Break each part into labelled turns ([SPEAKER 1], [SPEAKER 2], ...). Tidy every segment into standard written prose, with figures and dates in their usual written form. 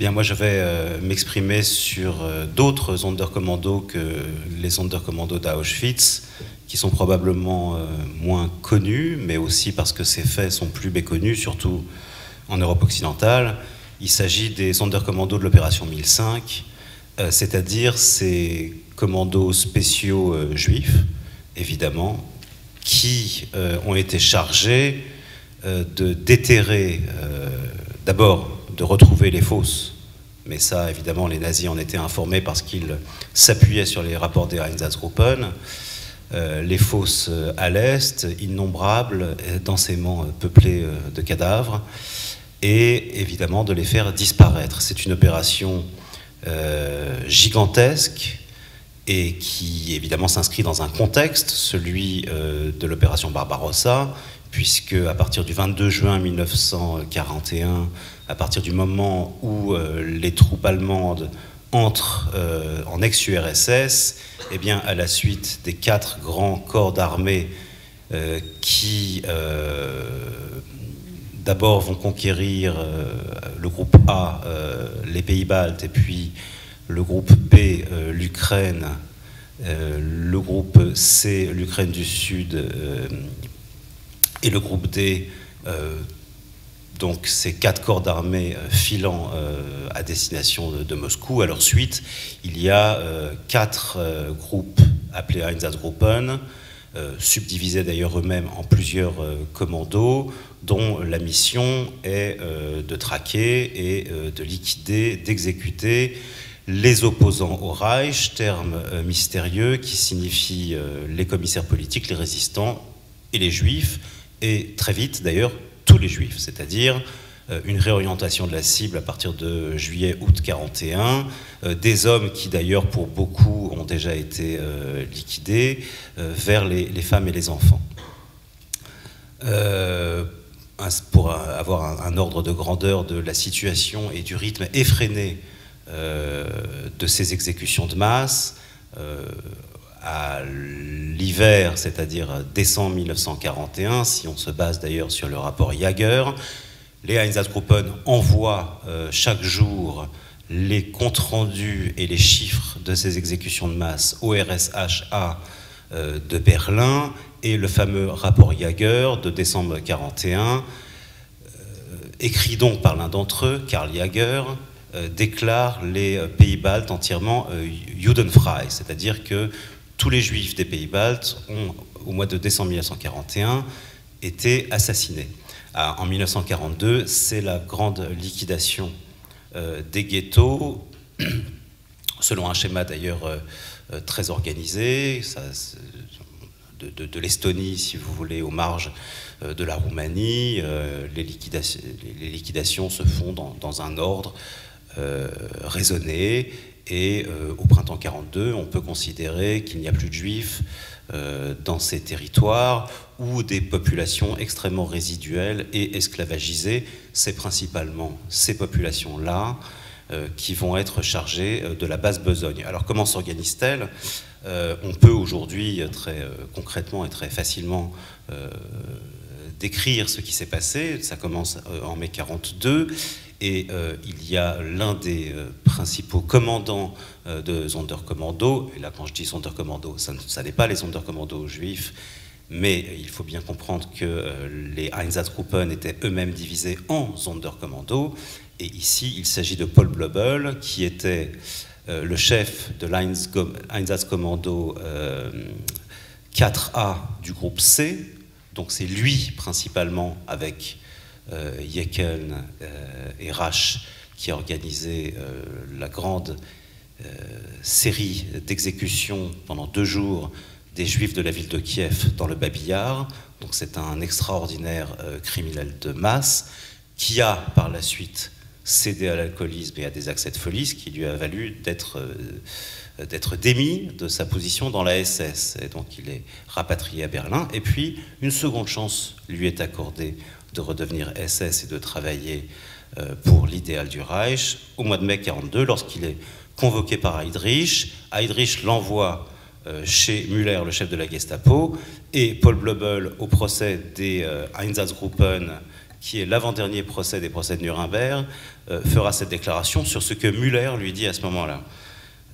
[SPEAKER 1] Bien, moi je vais m'exprimer sur d'autres Sonderkommando que les Sonderkommando d'Auschwitz, qui sont probablement moins connus, mais aussi parce que ces faits sont plus méconnus, surtout en Europe occidentale. Il s'agit des Sonderkommando de l'opération 1005, c'est-à-dire ces commandos spéciaux juifs, évidemment, qui ont été chargés de déterrer, d'abord de retrouver les fosses, mais ça évidemment les nazis en étaient informés parce qu'ils s'appuyaient sur les rapports des Einsatzgruppen, les fosses à l'est, innombrables, densément peuplées de cadavres, et évidemment de les faire disparaître. C'est une opération gigantesque et qui évidemment s'inscrit dans un contexte, celui de l'opération Barbarossa, puisque à partir du 22 juin 1941, à partir du moment où les troupes allemandes entrent en ex-URSS, eh bien, à la suite des 4 grands corps d'armée qui d'abord vont conquérir le groupe A, les Pays-Baltes, et puis le groupe B, l'Ukraine, le groupe C, l'Ukraine du Sud, et le groupe D, donc ces 4 corps d'armée filant à destination de Moscou. À leur suite, il y a 4 groupes appelés Einsatzgruppen, subdivisés d'ailleurs eux-mêmes en plusieurs commandos, dont la mission est de traquer et de liquider, d'exécuter les opposants au Reich, terme mystérieux qui signifie les commissaires politiques, les résistants et les juifs, et très vite d'ailleurs tous les juifs, c'est-à-dire une réorientation de la cible à partir de juillet-août 41, des hommes qui d'ailleurs pour beaucoup ont déjà été liquidés, vers les femmes et les enfants. Pour avoir un ordre de grandeur de la situation et du rythme effréné de ces exécutions de masse, à l'hiver, c'est-à-dire décembre 1941, si on se base d'ailleurs sur le rapport Jaeger, les Einsatzgruppen envoient chaque jour les comptes rendus et les chiffres de ces exécutions de masse au RSHA de Berlin, et le fameux rapport Jaeger de décembre 1941, écrit donc par l'un d'entre eux, Karl Jaeger, déclare les Pays-Baltes entièrement judenfrei, c'est-à-dire que tous les juifs des Pays-Baltes ont, au mois de décembre 1941, été assassinés. En 1942, c'est la grande liquidation des ghettos, selon un schéma d'ailleurs très organisé, de l'Estonie, si vous voulez, aux marges de la Roumanie. Les liquidations se font dans un ordre raisonné. Et au printemps 42, on peut considérer qu'il n'y a plus de juifs dans ces territoires ou des populations extrêmement résiduelles et esclavagisées. C'est principalement ces populations-là qui vont être chargées de la basse besogne. Alors comment s'organise-t-elle ? On peut aujourd'hui très concrètement et très facilement décrire ce qui s'est passé. Ça commence en mai 42. Et il y a l'un des principaux commandants de Sonderkommando, et là quand je dis Sonderkommando, ça n'est pas les Sonderkommando juifs, mais il faut bien comprendre que les Einsatzgruppen étaient eux-mêmes divisés en Sonderkommando, et ici il s'agit de Paul Blobel, qui était le chef de l'Einsatzkommando 4A du groupe C, donc c'est lui principalement avec Jekyll et Rasch qui a organisé la grande série d'exécutions pendant 2 jours des juifs de la ville de Kiev dans le Babillard. Donc c'est un extraordinaire criminel de masse qui a par la suite cédé à l'alcoolisme et à des accès de folie, ce qui lui a valu d'être démis de sa position dans la SS. Et donc il est rapatrié à Berlin. Et puis une seconde chance lui est accordée de redevenir SS et de travailler pour l'idéal du Reich au mois de mai 1942, lorsqu'il est convoqué par Heydrich. Heydrich l'envoie chez Müller, le chef de la Gestapo, et Paul Blobel au procès des Einsatzgruppen qui est l'avant-dernier procès des procès de Nuremberg, fera cette déclaration sur ce que Müller lui dit à ce moment-là.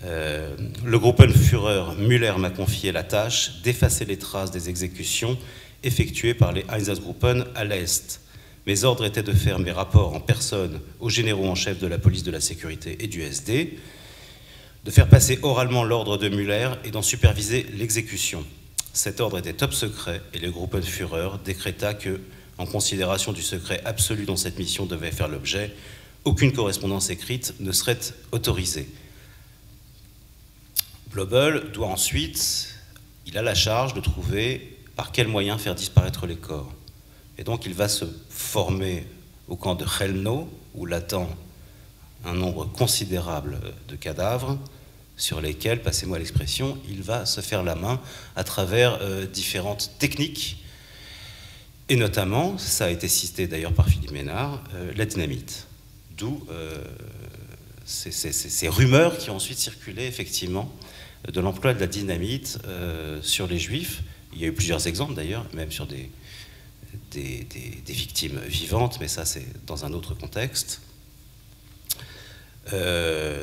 [SPEAKER 1] Le Gruppenführer Müller m'a confié la tâche d'effacer les traces des exécutions effectuées par les Einsatzgruppen à l'Est. Mes ordres étaient de faire mes rapports en personne aux généraux en chef de la police de la sécurité et du SD, de faire passer oralement l'ordre de Müller et d'en superviser l'exécution. Cet ordre était top secret et le Gruppenführer décréta que, en considération du secret absolu dont cette mission devait faire l'objet, aucune correspondance écrite ne serait autorisée. Blobel doit ensuite, il a la charge de trouver par quels moyens faire disparaître les corps. Et donc il va se former au camp de Chelmno, où l'attend un nombre considérable de cadavres, sur lesquels, passez-moi l'expression, il va se faire la main à travers différentes techniques, et notamment, ça a été cité d'ailleurs par Philippe Ménard, la dynamite. D'où ces rumeurs qui ont ensuite circulé effectivement de l'emploi de la dynamite sur les Juifs. Il y a eu plusieurs exemples d'ailleurs, même sur des victimes vivantes, mais ça c'est dans un autre contexte.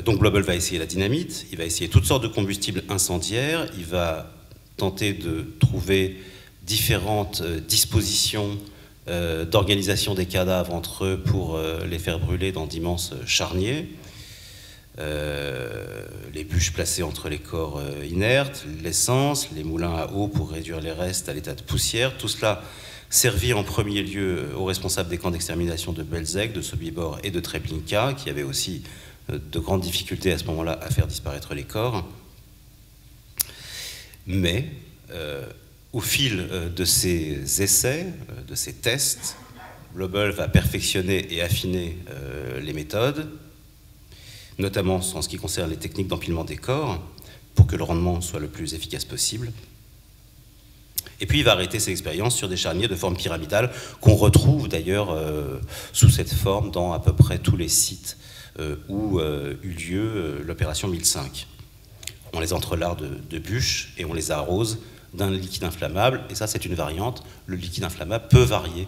[SPEAKER 1] Donc Blobel va essayer la dynamite, il va essayer toutes sortes de combustibles incendiaires, il va tenter de trouver différentes dispositions d'organisation des cadavres entre eux pour les faire brûler dans d'immenses charniers. Les bûches placées entre les corps inertes, l'essence, les moulins à eau pour réduire les restes à l'état de poussière, tout cela servi en premier lieu aux responsables des camps d'extermination de Belzec, de Sobibor et de Treblinka, qui avaient aussi de grandes difficultés à ce moment-là à faire disparaître les corps. Mais au fil de ces essais, de ces tests, Blobel va perfectionner et affiner les méthodes, notamment en ce qui concerne les techniques d'empilement des corps, pour que le rendement soit le plus efficace possible. Et puis il va arrêter ses expériences sur des charniers de forme pyramidale qu'on retrouve d'ailleurs sous cette forme dans à peu près tous les sites où eut lieu l'opération 1005. On les entrelace de bûches et on les arrose d'un liquide inflammable, et ça c'est une variante. Le liquide inflammable peut varier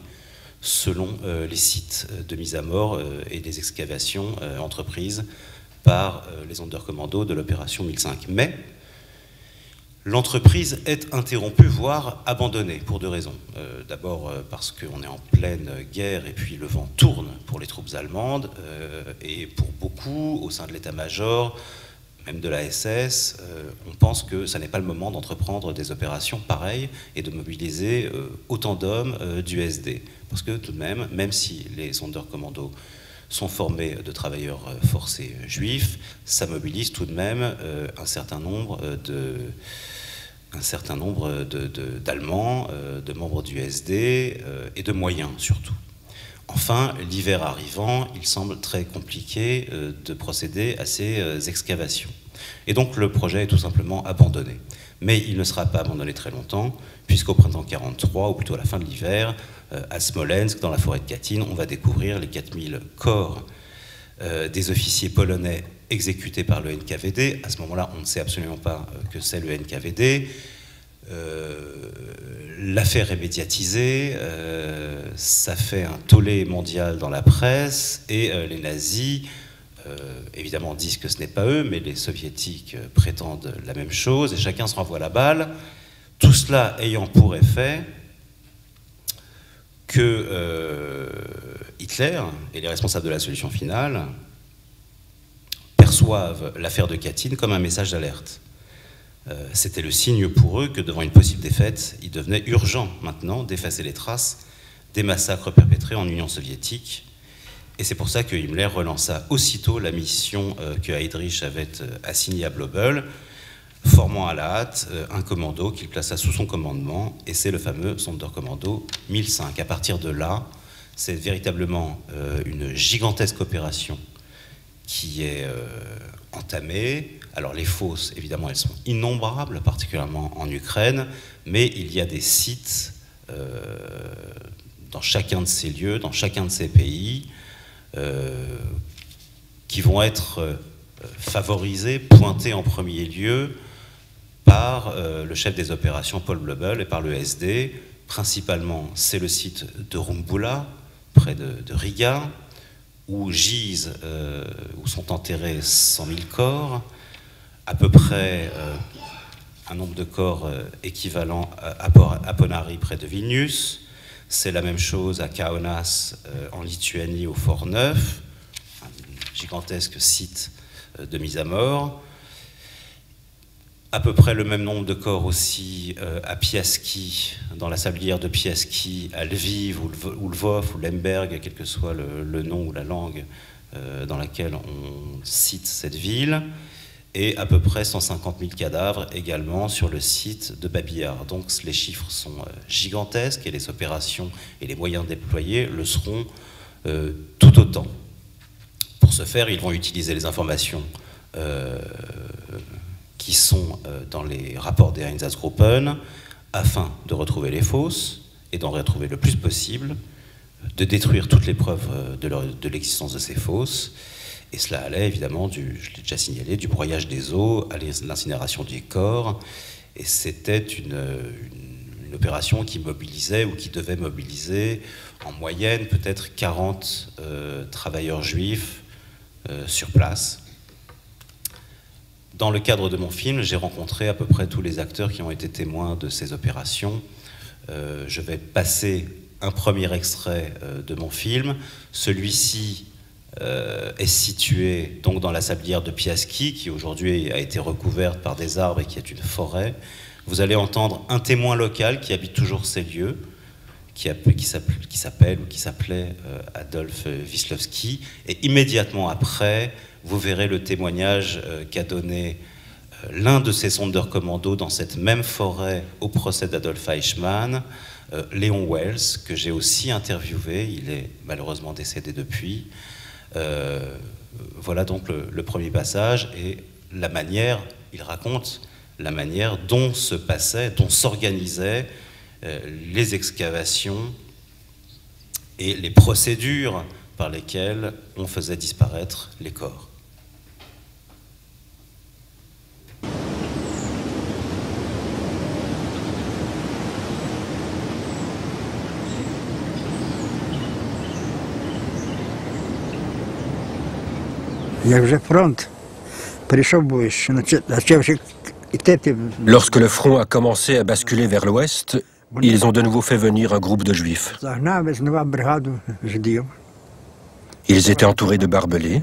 [SPEAKER 1] selon les sites de mise à mort et les excavations entreprises par les Sonderkommando de l'opération 1005. Mais l'entreprise est interrompue, voire abandonnée, pour deux raisons. D'abord parce qu'on est en pleine guerre et puis le vent tourne pour les troupes allemandes, et pour beaucoup, au sein de l'état-major, même de la SS, on pense que ça n'est pas le moment d'entreprendre des opérations pareilles et de mobiliser autant d'hommes du SD. Parce que tout de même, même si les Sonderkommando sont formés de travailleurs forcés juifs, ça mobilise tout de même un certain nombre d'Allemands, de membres du SD et de moyens surtout. Enfin, l'hiver arrivant, il semble très compliqué de procéder à ces excavations. Et donc le projet est tout simplement abandonné. Mais il ne sera pas abandonné très longtemps, puisqu'au printemps 1943, ou plutôt à la fin de l'hiver, à Smolensk, dans la forêt de Katyn, on va découvrir les 4000 corps des officiers polonais exécutés par le NKVD. À ce moment-là, on ne sait absolument pas que c'est le NKVD. L'affaire est médiatisée, ça fait un tollé mondial dans la presse, et les nazis, évidemment, disent que ce n'est pas eux, mais les soviétiques prétendent la même chose, et chacun se renvoie la balle. Tout cela ayant pour effet que Hitler et les responsables de la solution finale perçoivent l'affaire de Katyn comme un message d'alerte. C'était le signe pour eux que devant une possible défaite, il devenait urgent maintenant d'effacer les traces des massacres perpétrés en Union soviétique. Et c'est pour ça que Himmler relança aussitôt la mission que Heydrich avait assignée à Blobel, formant à la hâte un commando qu'il plaça sous son commandement, et c'est le fameux Sonderkommando 1005. À partir de là, c'est véritablement une gigantesque opération qui est entamée. Alors les fosses, évidemment, elles sont innombrables, particulièrement en Ukraine, mais il y a des sites dans chacun de ces lieux, dans chacun de ces pays, qui vont être favorisés, pointés en premier lieu par le chef des opérations Paul Blobel et par le SD. Principalement, c'est le site de Rumbula, près de Riga, où gisent, où sont enterrés 100 000 corps, à peu près un nombre de corps équivalent à Ponari près de Vilnius. C'est la même chose à Kaunas en Lituanie au Fort Neuf, un gigantesque site de mise à mort. À peu près le même nombre de corps aussi à Piaski, dans la sablière de Piaski, à Lviv ou Lvov ou Lemberg, quel que soit le nom ou la langue dans laquelle on cite cette ville, et à peu près 150 000 cadavres également sur le site de Babi Yar. Donc les chiffres sont gigantesques et les opérations et les moyens déployés le seront tout autant. Pour ce faire, ils vont utiliser les informations qui sont dans les rapports des Einsatzgruppen afin de retrouver les fosses et d'en retrouver le plus possible, de détruire toutes les preuves de l'existence de ces fosses. Et cela allait évidemment, je l'ai déjà signalé, du broyage des os à l'incinération des corps. Et c'était une opération qui mobilisait ou qui devait mobiliser en moyenne peut-être 40 travailleurs juifs sur place. Dans le cadre de mon film, j'ai rencontré à peu près tous les acteurs qui ont été témoins de ces opérations. Je vais passer un premier extrait de mon film. Celui-ci est situé donc dans la sablière de Piaski, qui aujourd'hui a été recouverte par des arbres et qui est une forêt. Vous allez entendre un témoin local qui habite toujours ces lieux, qui s'appelle ou qui s'appelait Adolf Wisłowski. Et immédiatement après, vous verrez le témoignage qu'a donné l'un de ces Sonderkommando dans cette même forêt au procès d'Adolf Eichmann, Léon Wells, que j'ai aussi interviewé. Il est malheureusement décédé depuis. Voilà donc le premier passage et la manière, il raconte la manière dont se passaient, dont s'organisaient les excavations et les procédures par lesquelles on faisait disparaître les corps.
[SPEAKER 2] Lorsque le front a commencé à basculer vers l'ouest, ils ont de nouveau fait venir un groupe de juifs. Ils étaient entourés de barbelés.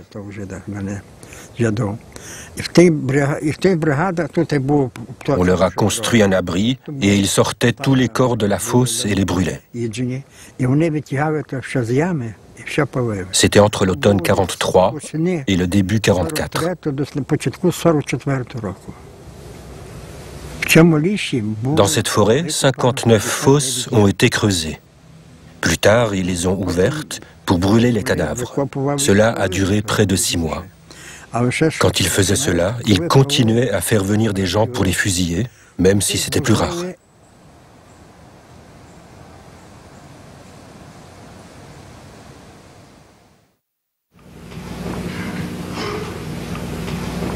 [SPEAKER 2] On leur a construit un abri et ils sortaient tous les corps de la fosse et les brûlaient. C'était entre l'automne 43 et le début 44. Dans cette forêt, 59 fosses ont été creusées. Plus tard, ils les ont ouvertes pour brûler les cadavres. Cela a duré près de 6 mois. Quand ils faisaient cela, ils continuaient à faire venir des gens pour les fusiller, même si c'était plus rare.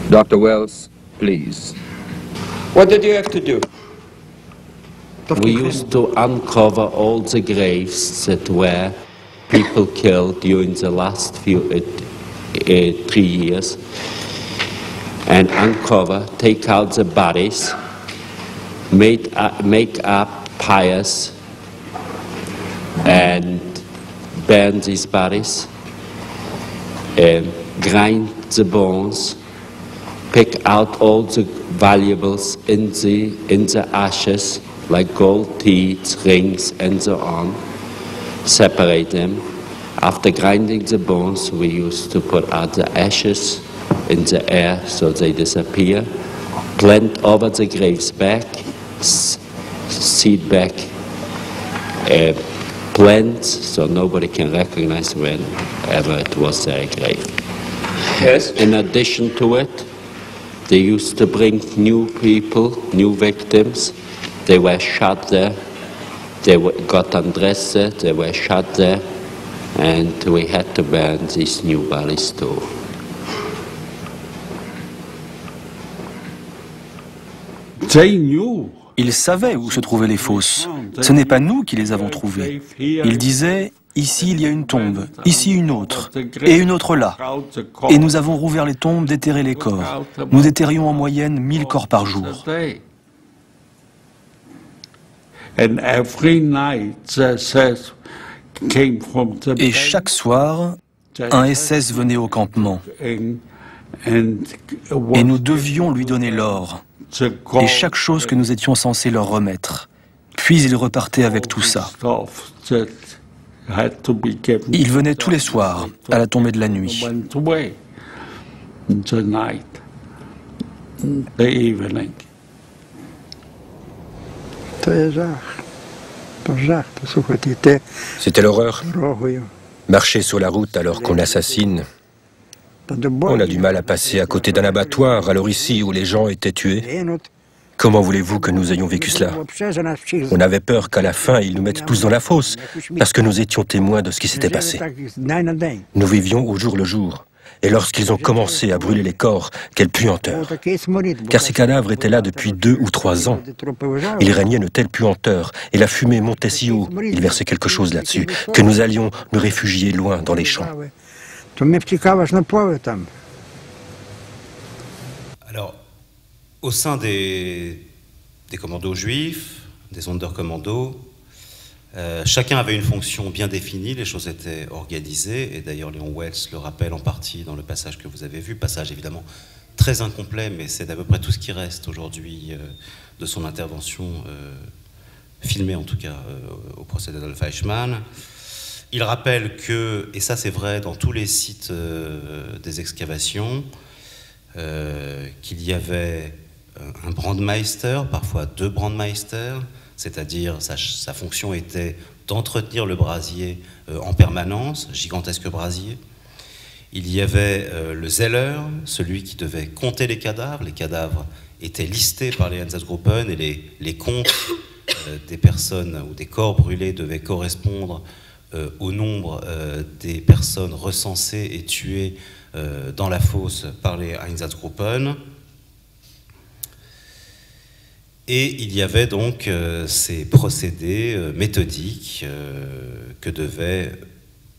[SPEAKER 3] Dr. Wells, please.
[SPEAKER 4] What did you have to do?
[SPEAKER 5] We used to uncover all the graves that were people killed during the last 3 years, and uncover, take out the bodies, make up pyres, and burn these bodies, grind the bones, pick out all the valuables in the ashes, like gold teeth, rings, and so on, separate them. After grinding the bones, we used to put out the ashes in the air so they disappear, plant over the graves back, seed back, plants so nobody can recognize whenever it was their grave.
[SPEAKER 4] Yes.
[SPEAKER 5] In addition to it, they used to bring new people, new victims. They were shot there. They got undressed there. They were shot there. And we had to burn these new bodies too.
[SPEAKER 4] They knew.
[SPEAKER 6] Ils savaient où se trouvaient les fosses. Ce n'est pas nous qui les avons trouvées. Ils disaient, ici il y a une tombe, ici une autre, et une autre là. Et nous avons rouvert les tombes, déterré les corps. Nous déterrions en moyenne 1000 corps par jour. Et chaque soir, un SS venait au campement. Et nous devions lui donner l'or, et chaque chose que nous étions censés leur remettre. Puis il repartait avec tout ça. Il venait tous les soirs, à la tombée de la nuit.
[SPEAKER 2] C'était l'horreur. Marcher sur la route alors qu'on assassine. On a du mal à passer à côté d'un abattoir, alors ici où les gens étaient tués. Comment voulez-vous que nous ayons vécu cela? On avait peur qu'à la fin, ils nous mettent tous dans la fosse, parce que nous étions témoins de ce qui s'était passé. Nous vivions au jour le jour. Et lorsqu'ils ont commencé à brûler les corps, quelle puanteur! Car ces cadavres étaient là depuis 2 ou 3 ans. Il régnait une telle puanteur, et la fumée montait si haut, il versait quelque chose là-dessus, que nous allions nous réfugier loin dans les champs.
[SPEAKER 1] Alors, au sein des commandos juifs, des Sonderkommandos, chacun avait une fonction bien définie, les choses étaient organisées, et d'ailleurs Léon Wells le rappelle en partie dans le passage que vous avez vu, passage évidemment très incomplet, mais c'est à peu près tout ce qui reste aujourd'hui de son intervention, filmée en tout cas au procès d'Adolf Eichmann. Il rappelle que, et ça c'est vrai dans tous les sites des excavations, qu'il y avait un brandmeister, parfois 2 brandmeisters, c'est-à-dire sa fonction était d'entretenir le brasier en permanence, gigantesque brasier. Il y avait le Zeller, celui qui devait compter les cadavres étaient listés par les Einsatzgruppen et les comptes des personnes ou des corps brûlés devaient correspondre au nombre des personnes recensées et tuées dans la fosse par les Einsatzgruppen. Et il y avait donc ces procédés méthodiques que devaient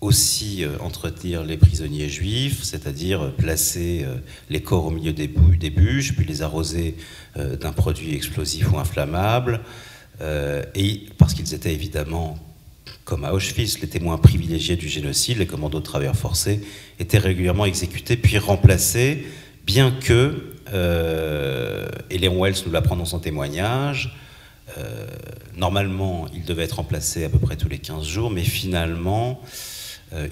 [SPEAKER 1] aussi entretenir les prisonniers juifs, c'est-à-dire placer les corps au milieu des bûches, puis les arroser d'un produit explosif ou inflammable, et parce qu'ils étaient évidemment, comme à Auschwitz, les témoins privilégiés du génocide, les commandos de travailleurs forcés étaient régulièrement exécutés puis remplacés, bien que, et Léon Wells nous l'apprend dans son témoignage, normalement ils devaient être remplacés à peu près tous les 15 jours, mais finalement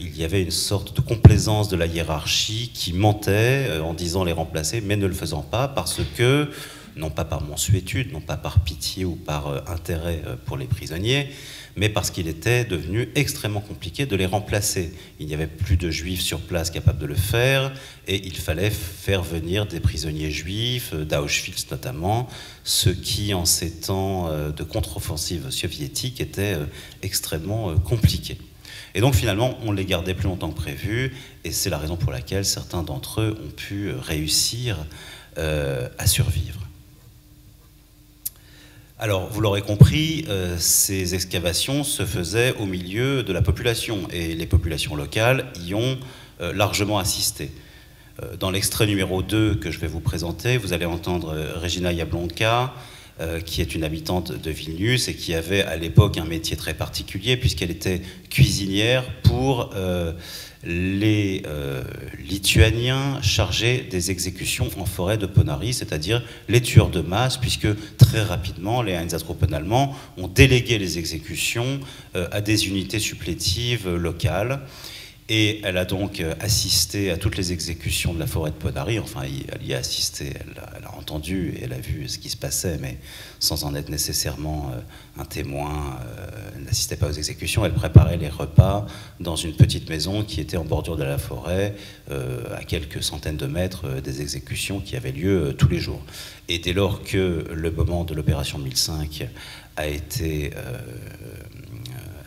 [SPEAKER 1] il y avait une sorte de complaisance de la hiérarchie qui mentait en disant les remplacer, mais ne le faisant pas parce que, non pas par mansuétude, non pas par pitié ou par intérêt pour les prisonniers, mais parce qu'il était devenu extrêmement compliqué de les remplacer. Il n'y avait plus de juifs sur place capables de le faire, et il fallait faire venir des prisonniers juifs, d'Auschwitz notamment, ce qui, en ces temps de contre-offensive soviétique, était extrêmement compliqué. Et donc finalement, on les gardait plus longtemps que prévu, et c'est la raison pour laquelle certains d'entre eux ont pu réussir à survivre. Alors, vous l'aurez compris, ces excavations se faisaient au milieu de la population, et les populations locales y ont largement assisté. Dans l'extrait numéro 2 que je vais vous présenter, vous allez entendre Regina Jablonka, qui est une habitante de Vilnius et qui avait à l'époque un métier très particulier puisqu'elle était cuisinière pour les Lituaniens chargés des exécutions en forêt de Ponary, c'est-à-dire les tueurs de masse, puisque très rapidement les Einsatzgruppen allemands ont délégué les exécutions à des unités supplétives locales. Et elle a donc assisté à toutes les exécutions de la forêt de Ponary, enfin elle y a assisté, elle a entendu et elle a vu ce qui se passait, mais sans en être nécessairement un témoin, elle n'assistait pas aux exécutions, elle préparait les repas dans une petite maison qui était en bordure de la forêt, à quelques centaines de mètres des exécutions qui avaient lieu tous les jours. Et dès lors que le moment de l'opération 1005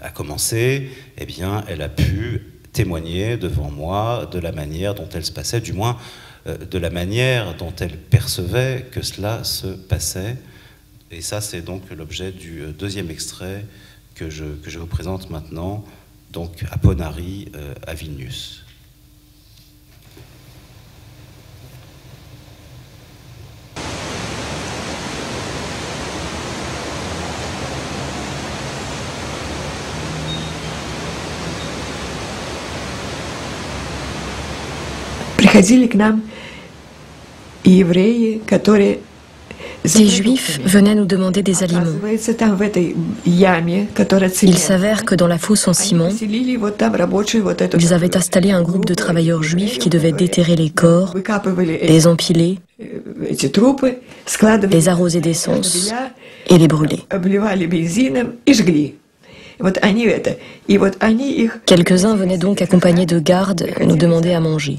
[SPEAKER 1] a commencé, eh bien elle a pu témoigner devant moi de la manière dont elle se passait, du moins de la manière dont elle percevait que cela se passait. Et ça, c'est donc l'objet du deuxième extrait que je vous présente maintenant, donc à Ponari, à Vilnius.
[SPEAKER 7] Приходили к нам евреи, которые
[SPEAKER 8] Des Juifs venaient nous demander des aliments. Il s'avère que dans la fosse en ciment, ils avaient installé un groupe de travailleurs juifs qui devaient déterrer les corps, les empiler, les arroser d'essence et les brûler. Quelques-uns venaient donc accompagnés de gardes nous demander à manger.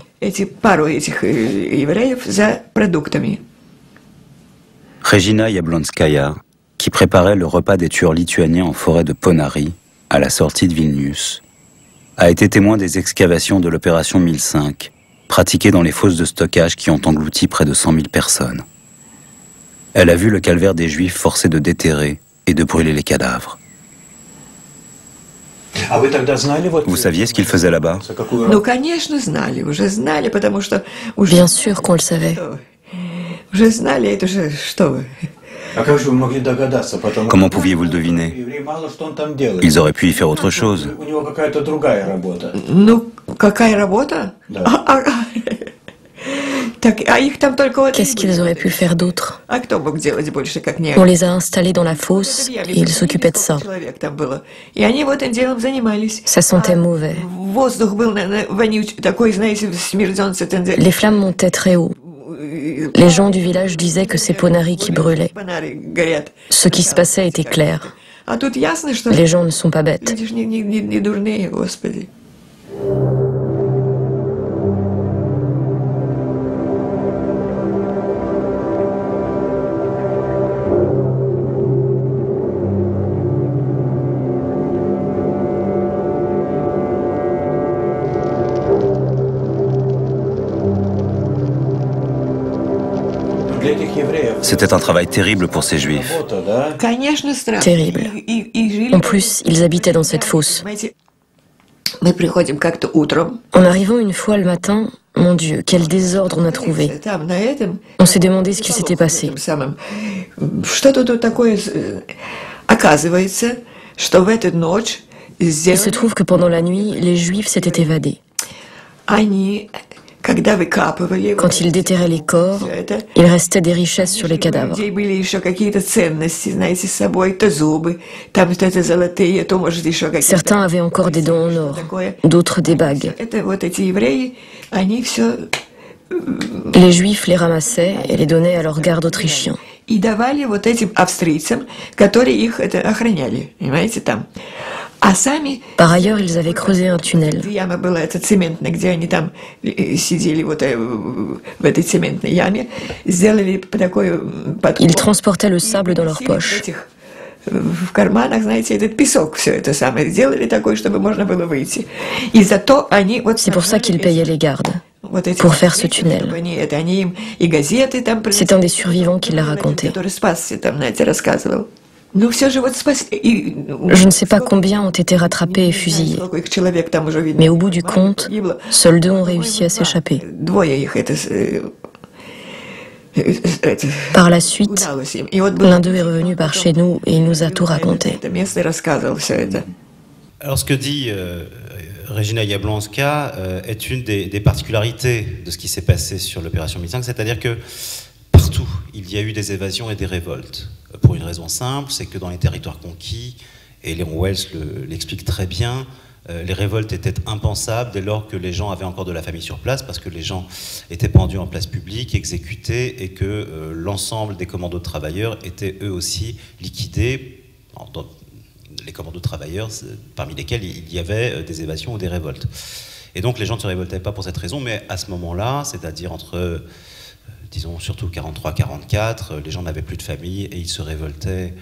[SPEAKER 9] Regina Jablonskaya, qui préparait le repas des tueurs lituaniens en forêt de Ponari, à la sortie de Vilnius, a été témoin des excavations de l'opération 1005, pratiquée dans les fosses de stockage qui ont englouti près de 100 000 personnes. Elle a vu le calvaire des Juifs forcés de déterrer et de brûler les cadavres. Vous saviez ce qu'ils faisaient là-bas?
[SPEAKER 8] Bien sûr qu'on le savait.
[SPEAKER 9] Comment pouviez-vous le deviner? Ils auraient pu y faire autre chose.
[SPEAKER 8] Qu'est-ce qu'ils auraient pu faire d'autre? On les a installés dans la fosse et ils s'occupaient de ça. Ça sentait mauvais. Les flammes montaient très haut. Les gens du village disaient que c'est Ponari qui brûlait. Ce qui se passait était clair. Les gens ne sont pas bêtes.
[SPEAKER 9] C'était un travail terrible pour ces Juifs.
[SPEAKER 8] Terrible. En plus, ils habitaient dans cette fosse. En arrivant une fois le matin, mon Dieu, quel désordre on a trouvé. On s'est demandé ce qui s'était passé. Il se trouve que pendant la nuit, les Juifs s'étaient évadés. Quand ils déterraient les corps, il restait des richesses sur les cadavres. Certains avaient encore des dents en or, d'autres des bagues. Les Juifs les ramassaient et les donnaient à leurs gardes autrichiens. Par ailleurs, ils avaient creusé un tunnel. Ils transportaient le sable dans leurs poches. C'est pour ça qu'ils payaient les gardes, pour faire ce tunnel. C'est un des survivants qui l'a raconté. Je ne sais pas combien ont été rattrapés et fusillés, mais au bout du compte, seuls 2 ont réussi à s'échapper. Par la suite, l'un d'eux est revenu par chez nous et il nous a tout raconté.
[SPEAKER 1] Alors ce que dit Regina Jablonska est une des particularités de ce qui s'est passé sur l'opération 1005, c'est-à-dire que partout, il y a eu des évasions et des révoltes. Pour une raison simple, c'est que dans les territoires conquis, et Léon Wells l'explique très bien, les révoltes étaient impensables dès lors que les gens avaient encore de la famille sur place, parce que les gens étaient pendus en place publique, exécutés, et que l'ensemble des commandos de travailleurs étaient eux aussi liquidés. Dans les commandos de travailleurs, parmi lesquels il y avait des évasions ou des révoltes. Et donc les gens ne se révoltaient pas pour cette raison, mais à ce moment-là, c'est-à-dire entre... disons surtout 43-44, les gens n'avaient plus de famille et ils se révoltaient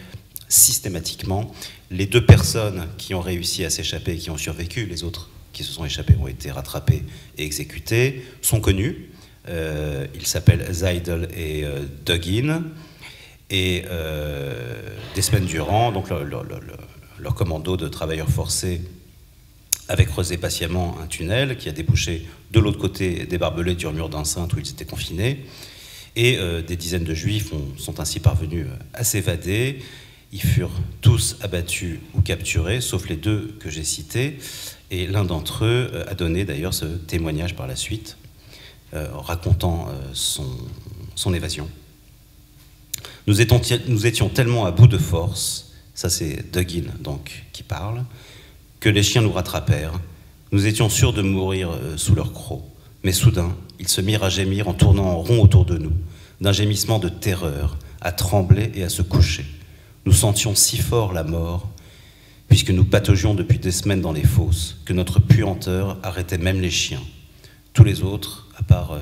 [SPEAKER 1] systématiquement. Les 2 personnes qui ont réussi à s'échapper et qui ont survécu, les autres qui se sont échappés ont été rattrapés et exécutés, sont connus. Ils s'appellent Zeidel et Dugin. Et des semaines durant, donc leur commando de travailleurs forcés avait creusé patiemment un tunnel qui a débouché de l'autre côté des barbelés du mur d'enceinte où ils étaient confinés. Et des dizaines de Juifs sont ainsi parvenus à s'évader. Ils furent tous abattus ou capturés, sauf les deux que j'ai cités. Et l'un d'entre eux a donné d'ailleurs ce témoignage par la suite, racontant son évasion. Nous étions tellement à bout de force, ça c'est Dugin donc qui parle, que les chiens nous rattrapèrent. Nous étions sûrs de mourir sous leur croc. Mais soudain, ils se mirent à gémir en tournant en rond autour de nous, d'un gémissement de terreur, à trembler et à se coucher. Nous sentions si fort la mort, puisque nous pataugions depuis des semaines dans les fosses, que notre puanteur arrêtait même les chiens. Tous les autres, à part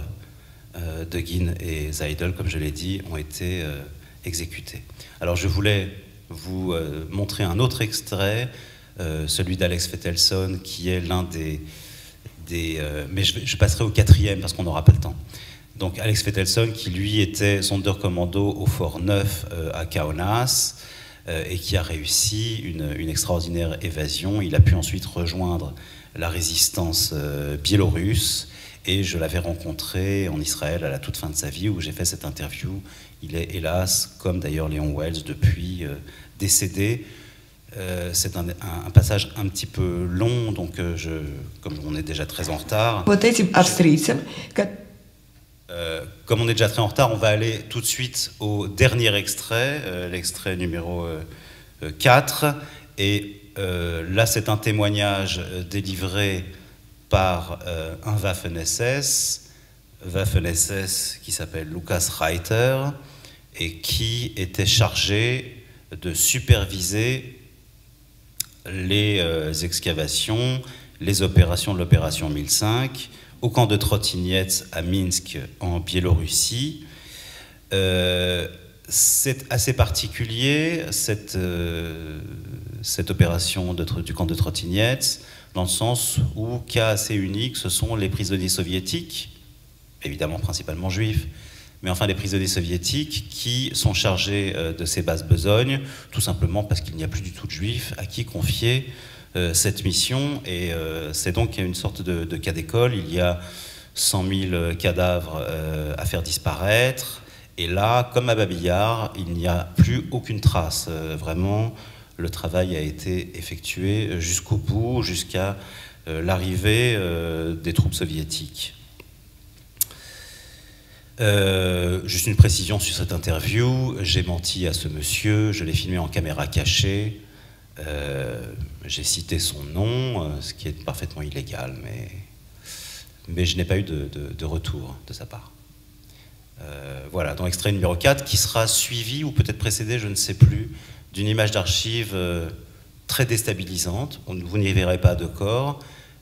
[SPEAKER 1] Dugin et Seidel, comme je l'ai dit, ont été exécutés. Alors je voulais vous montrer un autre extrait, celui d'Alex Fettelson, qui est l'un des mais je passerai au quatrième parce qu'on n'aura pas le temps. Donc Alex Fettelson, qui lui était Sonderkommando au Fort 9 à Kaunas, et qui a réussi une extraordinaire évasion. Il a pu ensuite rejoindre la résistance biélorusse, et je l'avais rencontré en Israël à la toute fin de sa vie, où j'ai fait cette interview. Il est hélas, comme d'ailleurs Léon Wells, depuis décédé. C'est un passage un petit peu long, donc comme on est déjà très en retard, comme on est déjà très en retard, on va aller tout de suite au dernier extrait, l'extrait numéro 4. Et là, c'est un témoignage délivré par un Waffen-SS qui s'appelle Lukas Reiter, et qui était chargé de superviser les excavations, les opérations de l'opération 1005 au camp de Trotiniec à Minsk en Biélorussie. C'est assez particulier cette opération du camp de Trotiniec, dans le sens où, cas assez unique, ce sont les prisonniers soviétiques, évidemment principalement juifs, mais enfin les prisonniers soviétiques qui sont chargés de ces basses besognes, tout simplement parce qu'il n'y a plus du tout de juifs à qui confier cette mission. Et c'est donc une sorte de cas d'école. Il y a 100 000 cadavres à faire disparaître, et là, comme à Babi-Yar, il n'y a plus aucune trace. Vraiment, le travail a été effectué jusqu'au bout, jusqu'à l'arrivée des troupes soviétiques. Juste une précision sur cette interview, j'ai menti à ce monsieur, je l'ai filmé en caméra cachée, j'ai cité son nom, ce qui est parfaitement illégal, mais je n'ai pas eu de retour de sa part. Voilà, donc extrait numéro 4, qui sera suivi, ou peut-être précédé, je ne sais plus, d'une image d'archive très déstabilisante. Vous n'y verrez pas de corps,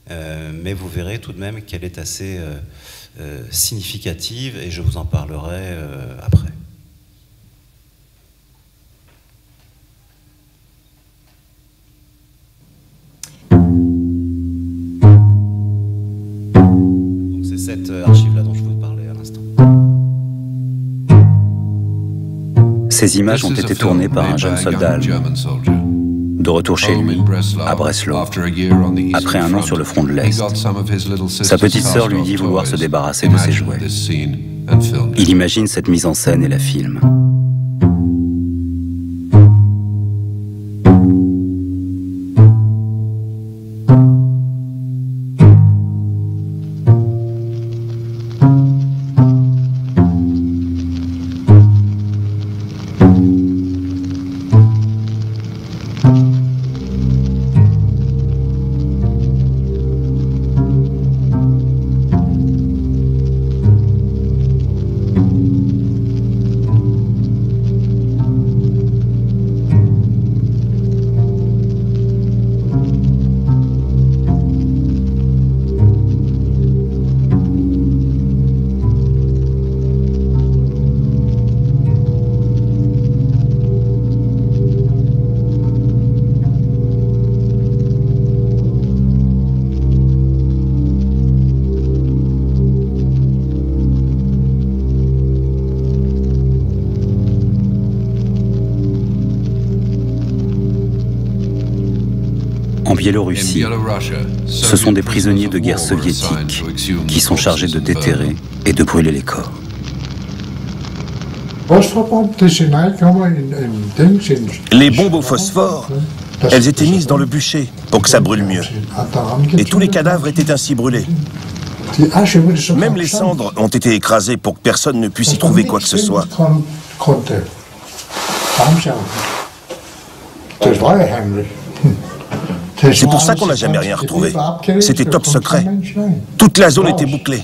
[SPEAKER 1] mais vous verrez tout de même qu'elle est assez significative, et je vous en parlerai après. Donc c'est cette archive-là dont je vous parlais à l'instant.
[SPEAKER 9] Ces images ont été tournées par un jeune soldat allemand, de retour chez lui, à Breslau, après un an sur le front de l'Est. Sa petite sœur lui dit vouloir se débarrasser de ses jouets. Il imagine cette mise en scène et la filme. Biélorussie, ce sont des prisonniers de guerre soviétiques qui sont chargés de déterrer et de brûler les corps.
[SPEAKER 10] Les bombes au phosphore, elles étaient mises dans le bûcher pour que ça brûle mieux. Et tous les cadavres étaient ainsi brûlés. Même les cendres ont été écrasées pour que personne ne puisse y trouver quoi que ce soit. C'est pour ça qu'on n'a jamais rien retrouvé. C'était top secret. Toute la zone était bouclée.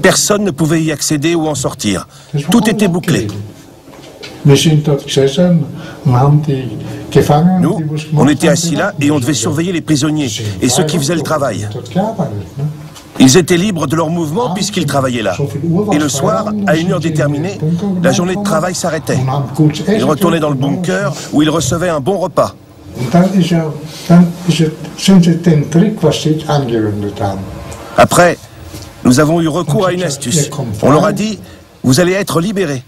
[SPEAKER 10] Personne ne pouvait y accéder ou en sortir. Tout était bouclé. Nous, on était assis là et on devait surveiller les prisonniers et ceux qui faisaient le travail. Ils étaient libres de leurs mouvements puisqu'ils travaillaient là. Et le soir, à une heure déterminée, la journée de travail s'arrêtait. Ils retournaient dans le bunker où ils recevaient un bon repas. Après, nous avons eu recours à une astuce. On leur a dit, vous allez être libérés.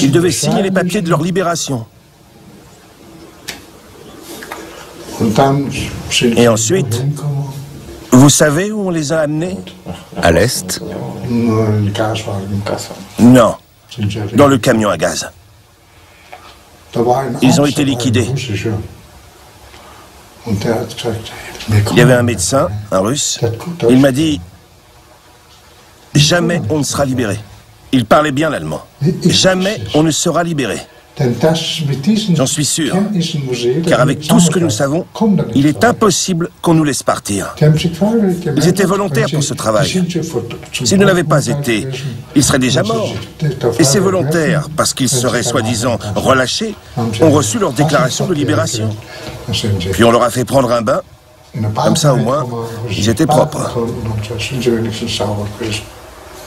[SPEAKER 10] Ils devaient signer les papiers de leur libération. Et ensuite, vous savez où on les a amenés?
[SPEAKER 9] À l'est?
[SPEAKER 10] Non, dans le camion à gaz. Ils ont été liquidés. Il y avait un médecin, un russe. Il m'a dit, jamais on ne sera libéré. Il parlait bien l'allemand. Jamais on ne sera libéré. J'en suis sûr, car avec tout ce que nous savons, il est impossible qu'on nous laisse partir. Ils étaient volontaires pour ce travail. S'ils ne l'avaient pas été, ils seraient déjà morts. Et ces volontaires, parce qu'ils seraient soi-disant relâchés, ont reçu leur déclaration de libération. Puis on leur a fait prendre un bain. Comme ça, au moins, ils étaient propres.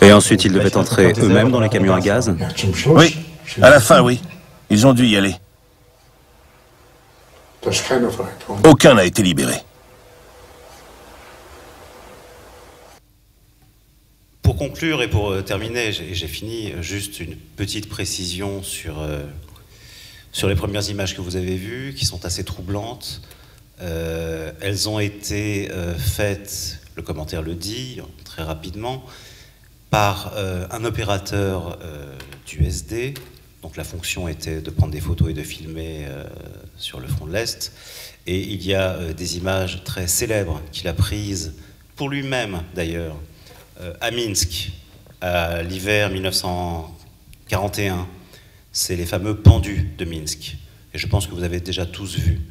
[SPEAKER 9] Et ensuite, ils devaient entrer eux-mêmes dans les camions à gaz?
[SPEAKER 10] Oui, à la fin, oui. Ils ont dû y aller. Aucun n'a été libéré.
[SPEAKER 1] Pour conclure et pour terminer, j'ai fini, juste une petite précision sur les premières images que vous avez vues, qui sont assez troublantes. Elles ont été faites, le commentaire le dit, très rapidement, par un opérateur du SD. Donc la fonction était de prendre des photos et de filmer sur le front de l'Est. Et il y a des images très célèbres qu'il a prises, pour lui-même d'ailleurs, à Minsk, à l'hiver 1941. C'est les fameux pendus de Minsk. Et je pense que vous avez déjà tous vu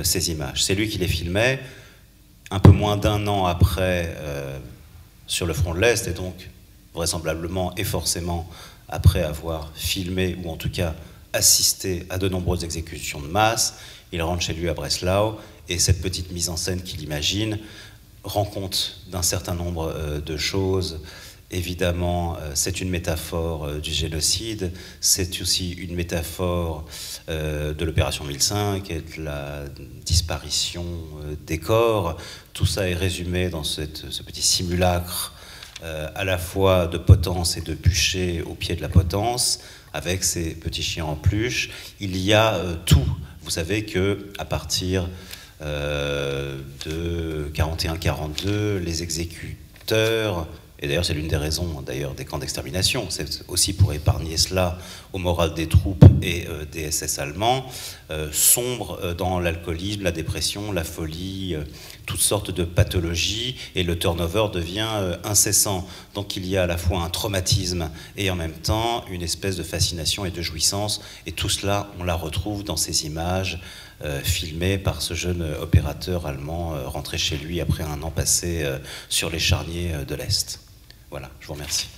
[SPEAKER 1] ces images. C'est lui qui les filmait, un peu moins d'un an après, sur le front de l'Est, et donc vraisemblablement et forcément après avoir filmé, ou en tout cas assisté à de nombreuses exécutions de masse. Il rentre chez lui à Breslau, et cette petite mise en scène qu'il imagine rend compte d'un certain nombre de choses. Évidemment, c'est une métaphore du génocide, c'est aussi une métaphore de l'opération 1005 et de la disparition des corps. Tout ça est résumé dans ce petit simulacre à la fois de potence et de bûcher au pied de la potence, avec ces petits chiens en peluche. Il y a tout. Vous savez qu'à partir de 41-42, les exécuteurs, et d'ailleurs c'est l'une des raisons des camps d'extermination, c'est aussi pour épargner cela au moral des troupes et des SS allemands, sombrent dans l'alcoolisme, la dépression, la folie, toutes sortes de pathologies, et le turnover devient incessant. Donc il y a à la fois un traumatisme et en même temps une espèce de fascination et de jouissance, et tout cela on la retrouve dans ces images filmées par ce jeune opérateur allemand rentré chez lui après un an passé sur les charniers de l'Est. Voilà, je vous remercie.